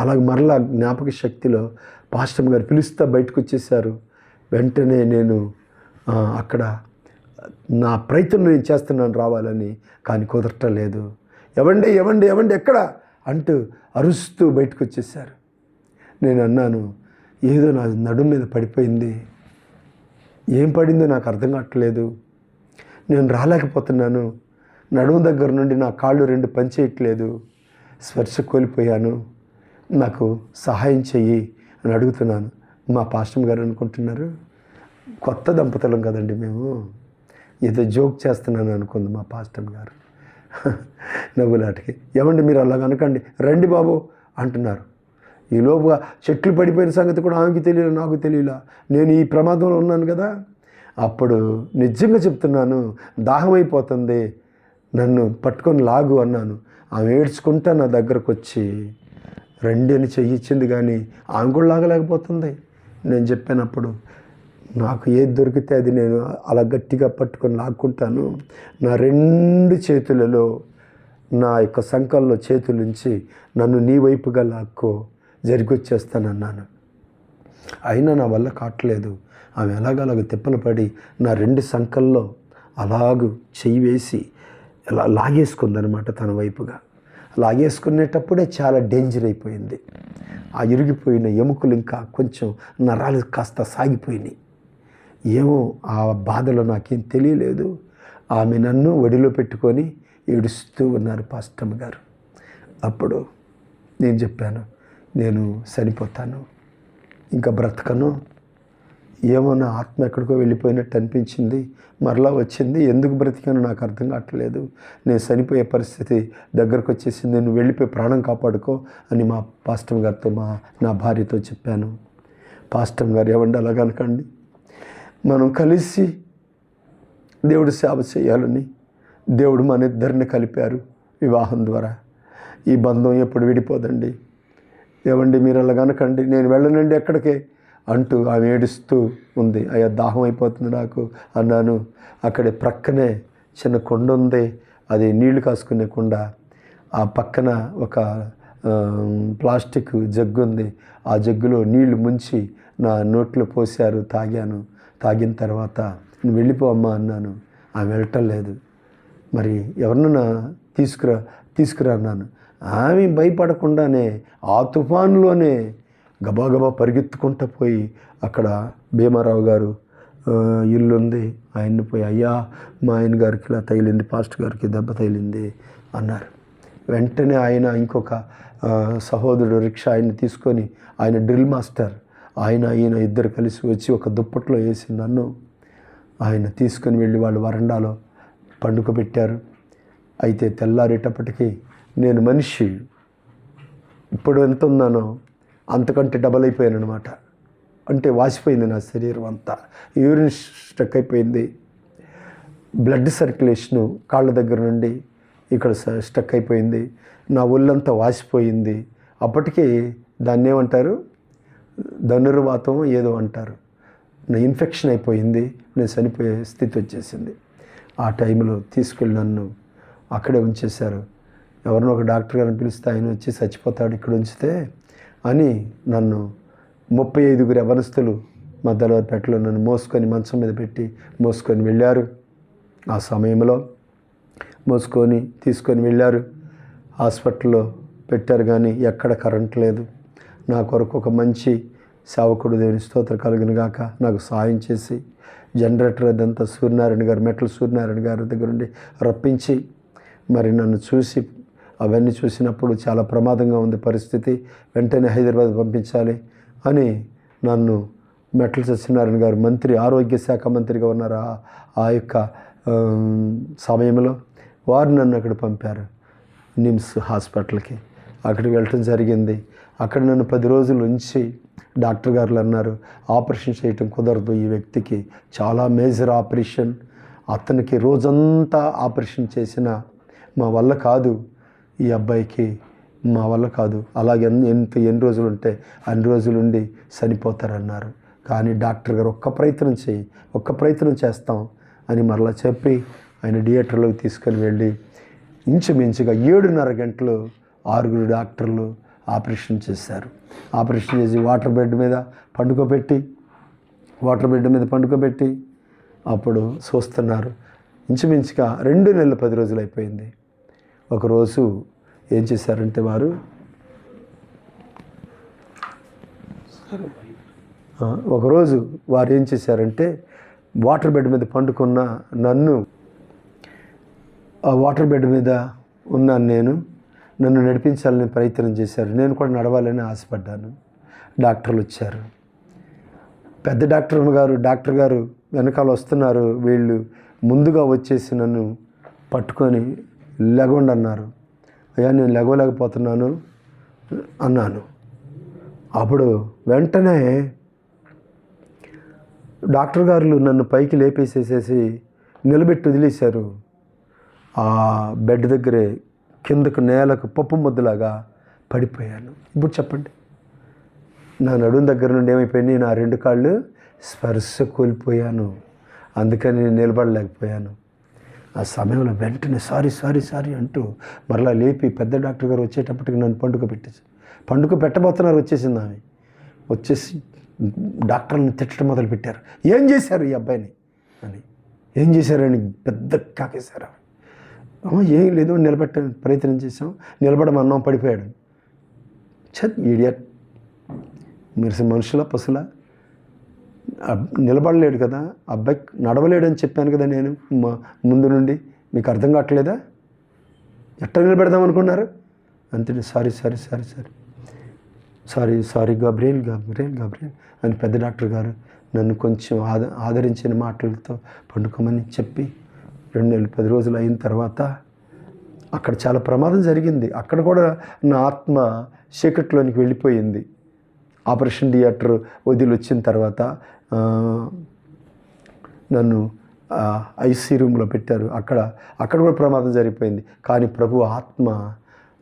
అలాగ మరలా జ్ఞాపక శక్తిలో పాస్టర్ గారు పిలుస్తా బయటకు వచ్చేసారు. వెంటనే నేను అక్కడ నా ప్రయత్నం నేను చేస్తున్నాను రావాలని, కానీ కుదరటలేదు. ఎవండి ఎక్కడ అంటూ అరుస్తూ బయటకు వచ్చేసారు. నేను అన్నాను, ఏదో నా నడుము మీద పడిపోయింది, ఏం పడిందో నాకు అర్థం కావట్లేదు, నేను రాలేకపోతున్నాను, నడుము దగ్గర నుండి నా కాళ్ళు 2 పనిచేయట్లేదు, స్పర్శ కోల్పోయాను, నాకు సహాయం చెయ్యి అని అడుగుతున్నాను. మా పాస్టర్ గారు అనుకుంటున్నారు, కొత్త దంపతులం కదండి మేము, ఏదో జోక్ చేస్తున్నాను అనుకుంది మా పాస్టర్ గారు నవ్వులాటికి. ఏమండి మీరు అలాగ అనకండి, రండి బాబు అంటున్నారు. ఈ లోపుగా చెట్లు పడిపోయిన సంగతి కూడా ఆమెకి తెలియదు, నాకు తెలియలా. నేను ఈ ప్రమాదంలో ఉన్నాను కదా. అప్పుడు నిజంగా చెప్తున్నాను, దాహం అయిపోతుంది, నన్ను పట్టుకొని లాగు అన్నాను. ఆమె ఏడ్చుకుంటా నా దగ్గరకు వచ్చి రండి అని చెయ్యిచ్చింది, కానీ ఆమె కూడా లాగలేకపోతుంది. నేను చెప్పినప్పుడు నాకు ఏది దొరికితే అది నేను అలా గట్టిగా పట్టుకొని లాక్కుంటాను. నా 2 చేతులలో నా యొక్క సంకల్లో చేతులుంచి నన్ను నీ వైపుగా లాక్కో, జరిగొచ్చేస్తానన్నాను. అయినా నా వల్ల కావట్లేదు. ఆమె అలాగ తిప్పలు పడి నా 2 సంకల్లో అలాగూ చెయ్యి వేసి ఇలా లాగేసుకుందనమాట తన వైపుగా. లాగేసుకునేటప్పుడే చాలా డేంజర్ అయిపోయింది. ఆ ఇరిగిపోయిన ఎముకలు ఇంకా కొంచెం నరాలు కాస్త సాగిపోయినాయి. ఏమో ఆ బాధలో నాకేం తెలియలేదు. ఆమె నన్ను ఒడిలో పెట్టుకొని ఏడుస్తూ ఉన్నారు పాస్టర్ గారు. అప్పుడు నేను చెప్పాను, నేను చనిపోతాను, ఇంకా బ్రతకను, ఏమో నా ఆత్మ ఎక్కడికో వెళ్ళిపోయినట్టు అనిపించింది, మరలా వచ్చింది, ఎందుకు బ్రతికానో నాకు అర్థం కావట్లేదు, నేను చనిపోయే పరిస్థితి దగ్గరకు వచ్చేసింది, నేను వెళ్ళిపోయి ప్రాణం కాపాడుకో అని మా పాస్టర్ గారితో నా భార్యతో చెప్పాను. పాస్టర్ గారు, ఏమండి అలాగనకండి, మనం కలిసి దేవుడు సేవ చేయాలని దేవుడు మన ఇద్దరిని కలిపారు వివాహం ద్వారా. ఈ బంధం ఎప్పుడు విడిపోదండి. ఏమండి మీరు అలాగనకండి, నేను వెళ్ళనండి ఎక్కడికి అంటూ ఆమె ఏడుస్తూ ఉంది. అయ్యా దాహం అయిపోతుంది నాకు అన్నాను. అక్కడే ప్రక్కనే చిన్న కొండ ఉంది, అది నీళ్లు కాసుకునే కొండ. ఆ పక్కన ఒక ప్లాస్టిక్ జగ్గు ఉంది. ఆ జగ్గులో నీళ్లు ముంచి నా నోట్లో పోశారు, తాగాను. తాగిన తర్వాత నువ్వు వెళ్ళిపోమ్మా అన్నాను. ఆమె వెళ్ళటం లేదు. మరి ఎవరినన్నా తీసుకురా అన్నాను. ఆమె భయపడకుండానే ఆ తుఫానులోనే గబాగబా పరిగెత్తుకుంటూ పోయి అక్కడ భీమారావు గారు ఇల్లు ఉంది, ఆయన్ని పోయి అయ్యా మా ఆయన గారికి ఇలా తగిలింది, పాస్టర్ గారికి దెబ్బ తగిలింది అన్నారు. వెంటనే ఆయన ఇంకొక సహోదరుడు రిక్షా ఆయన్ని తీసుకొని, ఆయన డ్రిల్ మాస్టర్, ఈయన ఇద్దరు కలిసి వచ్చి ఒక దుప్పట్లో వేసి నన్ను ఆయన తీసుకొని వెళ్ళి వాళ్ళు వరండాలో పండుకోబెట్టారు. అయితే తెల్లారేటప్పటికీ నేను మనిషి ఇప్పుడు ఎంత ఉన్నానో అంతకంటే డబల్ అయిపోయాను అనమాట. అంటే వాసిపోయింది నా శరీరం అంతా, యూరిన్ స్టక్ అయిపోయింది, బ్లడ్ సర్క్యులేషను కాళ్ళ దగ్గర నుండి ఇక్కడ స్టక్ అయిపోయింది, నా ఒళ్ళంతా వాసిపోయింది. అప్పటికే దాన్ని ఏమంటారు, ధనుర్వాతం ఏదో అంటారు. నా ఇన్ఫెక్షన్ అయిపోయింది, నేను చనిపోయే స్థితి వచ్చేసింది. ఆ టైంలో తీసుకెళ్ళి నన్ను అక్కడే ఉంచేశారు. ఎవరినో ఒక డాక్టర్ గారిని పిలిస్తే ఆయన వచ్చి చచ్చిపోతాడు ఇక్కడ ఉంచితే అని నన్ను 35 యవ్వనస్తులు మద్దలవారిపేటలో నన్ను మోసుకొని మంచం మీద పెట్టి మోసుకొని వెళ్ళారు. ఆ సమయంలో తీసుకొని వెళ్ళారు. హాస్పిటల్లో పెట్టారు, కానీ ఎక్కడ కరెంట్ లేదు. నా కొరకు ఒక మంచి సేవకుడు, దేవుని స్తోత్రం కలుగును గాక, నాకు సహాయం చేసి జనరేటర్ అదంతా మెట్ల సూర్యనారాయణ గారి దగ్గర నుండి రప్పించి మరి నన్ను చూసి అవన్నీ చూసినప్పుడు చాలా ప్రమాదంగా ఉంది పరిస్థితి, వెంటనే హైదరాబాద్ పంపించాలి అని నన్ను మెట్ల సత్యనారాయణ గారు మంత్రి, ఆరోగ్య శాఖ మంత్రిగా ఉన్నారు ఆ యొక్క సమయంలో, వారు నన్ను అక్కడ పంపారు నిమ్స్ హాస్పిటల్కి. అక్కడికి వెళ్ళటం జరిగింది. అక్కడ నన్ను 10 రోజులు ఉంచి డాక్టర్ గారు అన్నారు, ఆపరేషన్ చేయటం కుదరదు, ఈ వ్యక్తికి చాలా మేజర్ ఆపరేషన్, అతనికి రోజంతా ఆపరేషన్ చేసిన మా వల్ల కాదు, ఈ అబ్బాయికి మా వల్ల కాదు, అలాగే ఎన్ని రోజులు ఉంటే అన్ని రోజులు ఉండి చనిపోతారన్నారు. కానీ డాక్టర్ గారు ఒక్క ప్రయత్నం చేస్తాం అని మరలా చెప్పి ఆయన థియేటర్లోకి తీసుకొని వెళ్ళి ఇంచుమించుగా 7:30 గంటలు 6 డాక్టర్లు ఆపరేషన్ చేశారు. ఆపరేషన్ చేసి వాటర్ బెడ్ మీద పండుకోబెట్టి అప్పుడు చూస్తున్నారు. ఇంచుమించుగా 2 నెలల 10 రోజులు అయిపోయింది. ఒకరోజు ఏం చేశారంటే వారు ఏం చేశారంటే వాటర్ బెడ్ మీద పండుకున్న నన్ను, ఆ వాటర్ బెడ్ మీద ఉన్నాను నన్ను నడిపించాలని ప్రయత్నం చేశారు. నేను కూడా నడవాలని ఆశపడ్డాను. డాక్టర్లు వచ్చారు, పెద్ద డాక్టర్ గారు వెనకాల వస్తున్నారు. వీళ్ళు ముందుగా వచ్చేసి నన్ను పట్టుకొని లెగండి అన్నారు. అయ్యా నేను లెగవలేకపోతున్నాను అన్నాను. అప్పుడు వెంటనే డాక్టర్ గారు నన్ను పైకి లేపేసేసేసి నిలబెట్టి వదిలేశారు. ఆ బెడ్ దగ్గరే కిందకు నేలకు పప్పు ముద్దలాగా పడిపోయాను. ఇప్పుడు చెప్పండి, నా నడుం దగ్గర నుండి ఏమైపోయినాయి, నా 2 కాళ్ళు స్పర్శ కోల్పోయాను, అందుకని నేను నిలబడలేకపోయాను. ఆ సమయంలో వెంటనే సారీ అంటూ మరలా లేపి పెద్ద డాక్టర్ గారు వచ్చేటప్పటికి నన్ను పండుకోబెట్టబోతున్నారు. వచ్చేసింది ఆమె. వచ్చేసి డాక్టర్ని తిట్టడం మొదలుపెట్టారు. ఏం చేశారు ఈ అబ్బాయిని అని, ఏం చేశారని పెద్ద కాకేశారు. ఏం లేదు, ప్రయత్నం చేసాం, నిలబడమన్నాం, పడిపోయాడు. ఈడియట్, మీరు మనుషుల పశులా, నిలబడలేడు కదా అబ్బాయి, నడవలేడని చెప్పాను కదా నేను ముందు నుండి, మీకు అర్థం కావట్లేదా, ఎట్లా నిలబెడదాం అనుకున్నారు? అంతే, సారీ గాబ్రియల్ అని పెద్ద డాక్టర్ గారు నన్ను కొంచెం ఆదరించిన మాటలతో పండుకోమని చెప్పి 2 నెలలు 10 రోజులు అయిన తర్వాత అక్కడ చాలా ప్రమాదం జరిగింది. అక్కడ కూడా నా ఆత్మ చీకట్లోనికి వెళ్ళిపోయింది. ఆపరేషన్ థియేటర్ వదిలి వచ్చిన తర్వాత నన్ను ఐసీ రూమ్లో పెట్టారు. అక్కడ కూడా ప్రమాదం జరిగిపోయింది. కానీ ప్రభు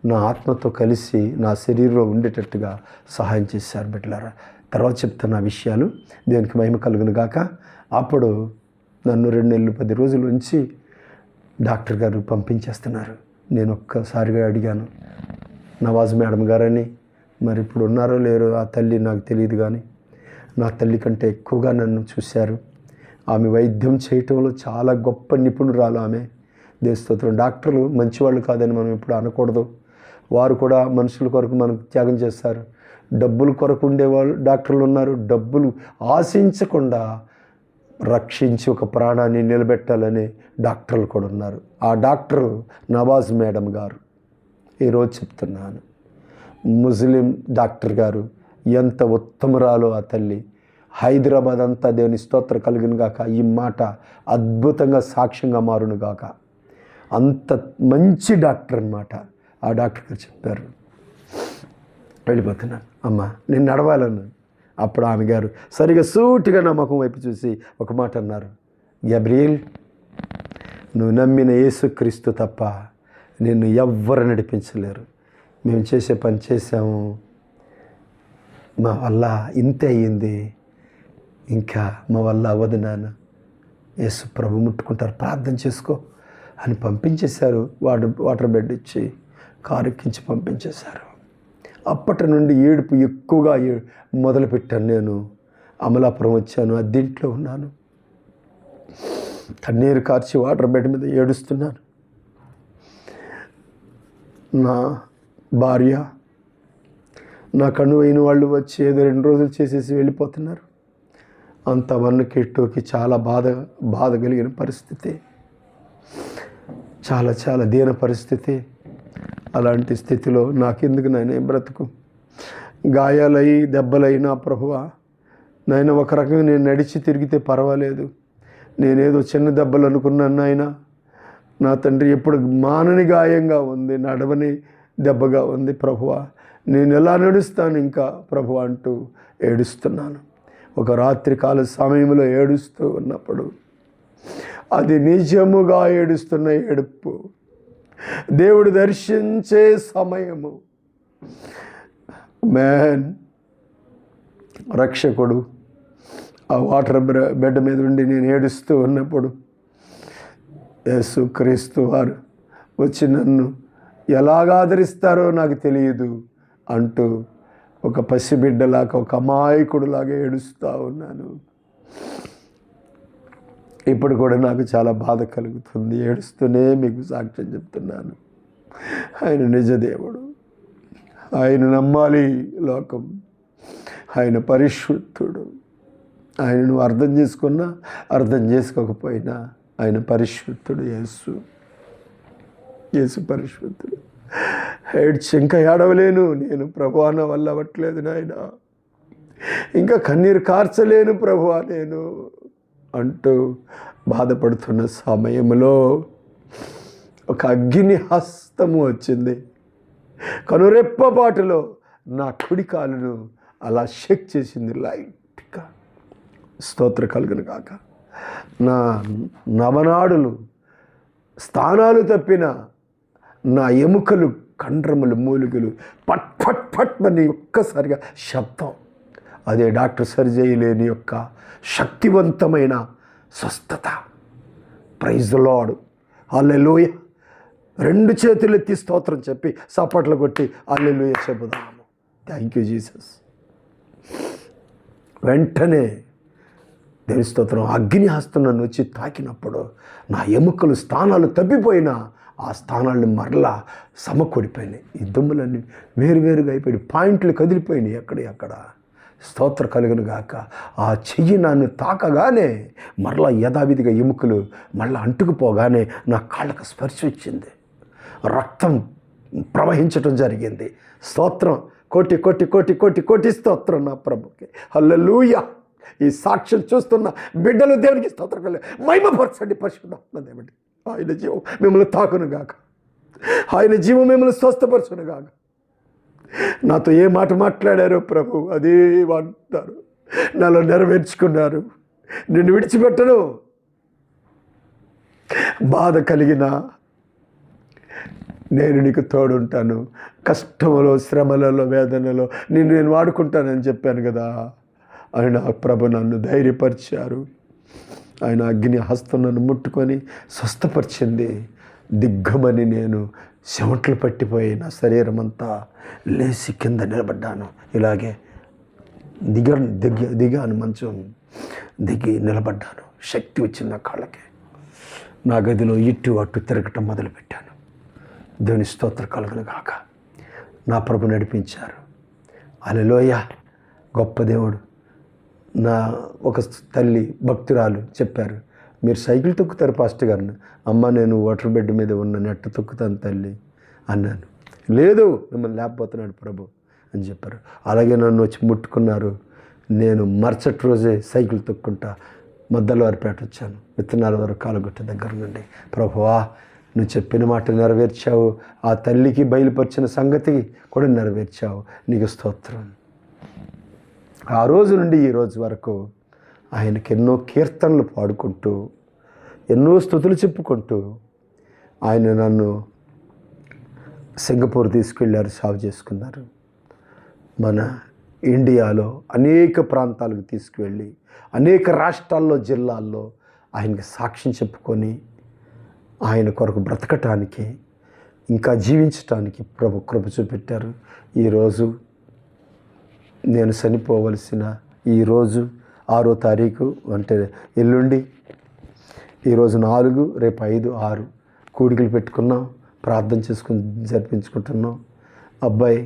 నా ఆత్మతో కలిసి నా శరీరంలో ఉండేటట్టుగా సహాయం చేశారు బిడ్డలారా. తర్వాత చెప్తున్న విషయాలు. దేవునికి మహిమ కలుగును గాక. అప్పుడు నన్ను 2 నెలలు 10 రోజులు ఉంచి డాక్టర్ గారు పంపించేస్తున్నారు. నేను ఒక్కసారిగా అడిగాను, నవాజ్ మేడం గారని, మరి ఇప్పుడు ఉన్నారో లేరో ఆ తల్లి నాకు తెలియదు, కానీ నా తల్లి కంటే ఎక్కువగా నన్ను చూశారు. ఆమె వైద్యం చేయటంలో చాలా గొప్ప నిపుణురాలు ఆమె. దేశస్తోత్రం. డాక్టర్లు మంచివాళ్ళు కాదని మనం ఇప్పుడు అనకూడదు. వారు కూడా మనుషుల కొరకు మనకు త్యాగం చేస్తారు. డబ్బుల కొరకు ఉండేవాళ్ళు డాక్టర్లు ఉన్నారు. డబ్బులు ఆశించకుండా రక్షించి ఒక ప్రాణాన్ని నిలబెట్టాలని డాక్టర్లు కూడా ఉన్నారు. ఆ డాక్టరు నవాజ్ మేడం గారు. ఈరోజు చెప్తున్నాను, ముస్లిం డాక్టర్ గారు ఎంత ఉత్తమరాలో ఆ తల్లి. హైదరాబాద్ అంతా దేవుని స్తోత్రం కలుగును గాక. ఈ మాట అద్భుతంగా సాక్ష్యంగా మారును గాక. అంత మంచి డాక్టర్ అన్నమాట. ఆ డాక్టర్ గారు చెప్పారు, వెళ్ళిపోతున్నాను అమ్మా, నేను నడవాలన్నాను. అప్పుడు ఆమె గారు సరిగా సూటిగా నా ముఖం వైపు చూసి ఒక మాట అన్నారు, గబ్రియల్, నువ్వు నమ్మిన యేసుక్రీస్తు తప్ప నిన్ను ఎవ్వరు నడిపించలేరు. మేము చేసే పని చేసాము, మా వల్ల ఇంతే అయ్యింది, ఇంకా మా వల్ల అవ్వదు నాన్న, యేసు ప్రభు ముట్టుకుంటారు, ప్రార్థన చేసుకో అని పంపించేశారు. వాటర్ బెడ్ ఇచ్చి కారు ఎక్కించి పంపించేశారు. అప్పటి నుండి ఏడుపు ఎక్కువగా మొదలుపెట్టాను. నేను అమలాపురం వచ్చాను, అద్దెంట్లో ఉన్నాను, కన్నీరు కార్చి వాటర్ బెడ్ మీద ఏడుస్తున్నాను. నా భార్య, నా కనువైన వాళ్ళు వచ్చి ఏదో 2 రోజులు చేసేసి వెళ్ళిపోతున్నారు. అంత వన్నుకెట్టుకి చాలా బాధ కలిగిన పరిస్థితి, చాలా దీన పరిస్థితి. అలాంటి స్థితిలో నాకెందుకు నాయన బ్రతుకు, గాయాలై దెబ్బలైనా ప్రభువా నాయన, ఒక రకంగా నేను నడిచి తిరిగితే పర్వాలేదు, నేనేదో చిన్న దెబ్బలు అనుకున్నాను నాయన. నా తండ్రి ఎప్పుడు మానని గాయంగా ఉంది, నడవని దెబ్బగా ఉంది ప్రభువా, నేను ఎలా నడుస్తాను ఇంకా ప్రభువా అంటూ ఏడుస్తున్నాను. ఒక రాత్రికాల సమయంలో ఏడుస్తూ ఉన్నప్పుడు అది నిజముగా ఏడుస్తున్న ఏడుపు, దేవుడు దర్శించే సమయము. రక్షకుడు ఆ వాటర్ బెడ్ మీద ఉండి నేను ఏడుస్తూ ఉన్నప్పుడు యేసుక్రీస్తు వారు వచ్చి నన్ను ఎలాగ ఆదరిస్తారో నాకు తెలియదు అంటూ ఒక పసిబిడ్డలాగా, ఒక అమాయకుడులాగా ఏడుస్తూ ఉన్నాను. ఇప్పుడు కూడా నాకు చాలా బాధ కలుగుతుంది. ఏడుస్తూనే మీకు సాక్ష్యం చెప్తున్నాను. ఆయన నిజదేవుడు, ఆయన నమ్మాలి లోకం, ఆయన పరిశుద్ధుడు. ఆయనను అర్థం చేసుకున్నా అర్థం చేసుకోకపోయినా ఆయన పరిశుద్ధుడు. యేసు పరిశుద్ధుడు. ఇంకా ఏడవలేను నేను, ప్రభువా నా వల్ల అవ్వట్లేదు నాయన, ఇంకా కన్నీరు కార్చలేను ప్రభువా నేను అంటూ బాధపడుతున్న సమయంలో ఒక అగ్ని హస్తము వచ్చింది. కనురెప్పపాటులో నా కుడి కాలును అలా షేక్ చేసింది లైట్గా. స్తోత్ర కలుగును కాక. నా నవనాడులు స్థానాలు తప్పిన నా ఎముకలు, కండ్రములు, మూలికలు పట్ పట్ పట్ అని ఒక్కసారిగా శబ్దం. అదే డాక్టర్ సర్జరీ లేని యొక్క శక్తివంతమైన స్వస్థత. ప్రైజ్ ది లార్డ్, హల్లెలూయా. 2 చేతులు ఎత్తి స్తోత్రం చెప్పి చప్పట్లు కొట్టి హల్లెలూయా చెబుదాము. Thank you Jesus. వెంటనే దేవుని స్తోత్రం, అగ్ని హస్తం నన్ను వచ్చి తాకినప్పుడు నా ఎముకలు స్థానాలు తప్పిపోయినా ఆ స్థానాలను మరలా సమకూడిపోయినాయి. ఈ దుమ్ములన్నీ వేరువేరుగా అయిపోయి పాయింట్లు కదిలిపోయినాయి ఎక్కడ. స్తోత్ర కలుగును గాక. ఆ చెయ్యి నన్ను తాకగానే మరలా యథావిధిగా ఎముకలు మళ్ళీ అంటుకుపోగానే నా కాళ్ళకు స్పర్శ వచ్చింది, రక్తం ప్రవహించటం జరిగింది. స్తోత్రం, కోటి కోటి కోటి కోటి కోటి స్తోత్రం నా ప్రభుకి. హల్లెలూయా. ఈ సాక్ష్యం చూస్తున్న బిడ్డలు దేవునికి స్తోత్రం మహిమపరచండి. పరిశుద్ధాత్మ దేవుడి ఆయన జీవం మిమ్మల్ని తాకును గాక, ఆయన జీవం మిమ్మల్ని స్వస్థపరచును గాక. నాతో ఏ మాట మాట్లాడారో ప్రభు అదే వాడతారు, నాలో నెరవేర్చుకున్నారు. నిన్ను విడిచిపెట్టను. బాధ కలిగిన నేను నీకు తోడుంటాను, కష్టములో, శ్రమలలో, వేదనలో నేను వాడుకుంటానని చెప్పాను కదా. ఆయన ప్రభు నన్ను ధైర్యపరిచారు. ఆయన అగ్ని హస్తం నన్ను ముట్టుకొని స్వస్థపరిచింది. దిగ్గమని నేను చెమటలు పట్టిపోయి నా శరీరం అంతా లేచి కింద నిలబడ్డాను. ఇలాగే దిగాను, మంచం దిగి నిలబడ్డాను. శక్తి వచ్చింది నా కాళ్ళకి. నా గదిలో ఇటు అటు తిరగటం మొదలుపెట్టాను. దేవుని స్తోత్ర కలుగును గాక. నా ప్రభు నడిపించారు. హల్లెలూయా. గొప్ప దేవుడు. నా ఒక తల్లి భక్తురాలు చెప్పారు, మీరు సైకిల్ తొక్కుతారు పాస్టర్ గారిని. అమ్మ, నేను వాటర్ బెడ్ మీద ఉన్న నెట్ తొక్కుతాను తల్లి అన్నాను. లేదు, మిమ్మల్ని లేకపోతున్నాడు ప్రభు అని చెప్పారు. అలాగే నన్ను వచ్చి ముట్టుకున్నారు. నేను మరుసటి రోజే సైకిల్ తొక్కుంటా మద్దలవారిపేట వచ్చాను. విత్తనాల వరకు కాలగొట్ట దగ్గర నుండి. ప్రభువా, నువ్వు చెప్పిన మాట నెరవేర్చావు. ఆ తల్లికి బయలుపరిచిన సంగతి కూడా నెరవేర్చావు. నీకు స్తోత్రం. ఆ రోజు నుండి ఈ రోజు వరకు ఆయనకి ఎన్నో కీర్తనలు పాడుకుంటూ, ఎన్నో స్తుతులు చెప్పుకుంటూ ఆయన నన్ను సింగపూర్ తీసుకెళ్ళారు, సాగు చేసుకున్నారు. మన ఇండియాలో అనేక ప్రాంతాలకు తీసుకువెళ్ళి అనేక రాష్ట్రాల్లో, జిల్లాల్లో ఆయనకి సాక్ష్యం చెప్పుకొని ఆయన కొరకు బ్రతకటానికి, ఇంకా జీవించటానికి ప్రభు కృప చూపెట్టారు. ఈరోజు నేను చనిపోవలసిన ఈరోజు 6వ తారీఖు అంటే ఎల్లుండి, ఈరోజు 4, రేపు 5, 6 కూడికలు పెట్టుకున్నాం, ప్రార్థన చేసుకుని జరిపించుకుంటున్నాం. అబ్బాయి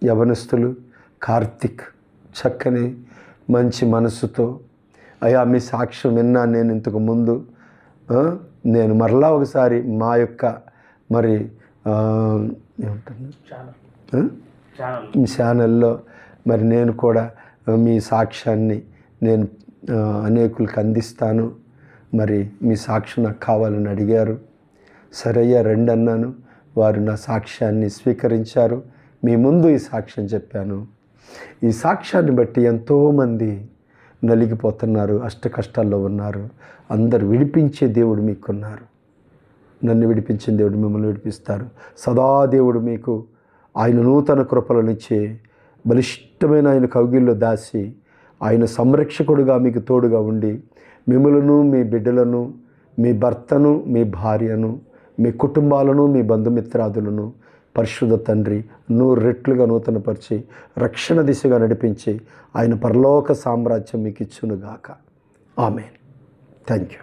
యవనస్తులు కార్తిక్ చక్కని మంచి మనసుతో, అయ్యా మీ సాక్ష్యం విన్నాను నేను ఇంతకు ముందు, నేను మరలా ఒకసారి మా యొక్క మరి ఏమంటాను ఛానల్లో మరి నేను కూడా మీ సాక్ష్యాన్ని నేను అనేకులకు అందిస్తాను, మరి మీ సాక్ష్యం నాకు కావాలని అడిగారు. సరయ్యా రండి అన్నాను. వారు నా సాక్ష్యాన్ని స్వీకరించారు. మీ ముందు ఈ సాక్ష్యం చెప్పాను. ఈ సాక్ష్యాన్ని బట్టి ఎంతోమంది నలిగిపోతున్నారు, అష్ట కష్టాల్లో ఉన్నారు. అందరు విడిపించే దేవుడు మీకున్నారు. నన్ను విడిపించిన దేవుడు మిమ్మల్ని విడిపిస్తారు. సదా దేవుడు మీకు ఆయన నూతన కృపలనిచ్చే బలిష్టమైన ఆయన కౌగిల్లో దాసి ఆయన సంరక్షకుడుగా మీకు తోడుగా ఉండి మిమ్మలను, మీ బిడ్డలను, మీ భర్తను, మీ భార్యను, మీ కుటుంబాలను, మీ బంధుమిత్రాదులను పరిశుద్ధ తండ్రి 100 రెట్లుగా నూతనపరిచి రక్షణ దిశగా నడిపించి ఆయన పరలోక సామ్రాజ్యం మీకు ఇచ్చునుగాక. ఆమేన్. Thank you.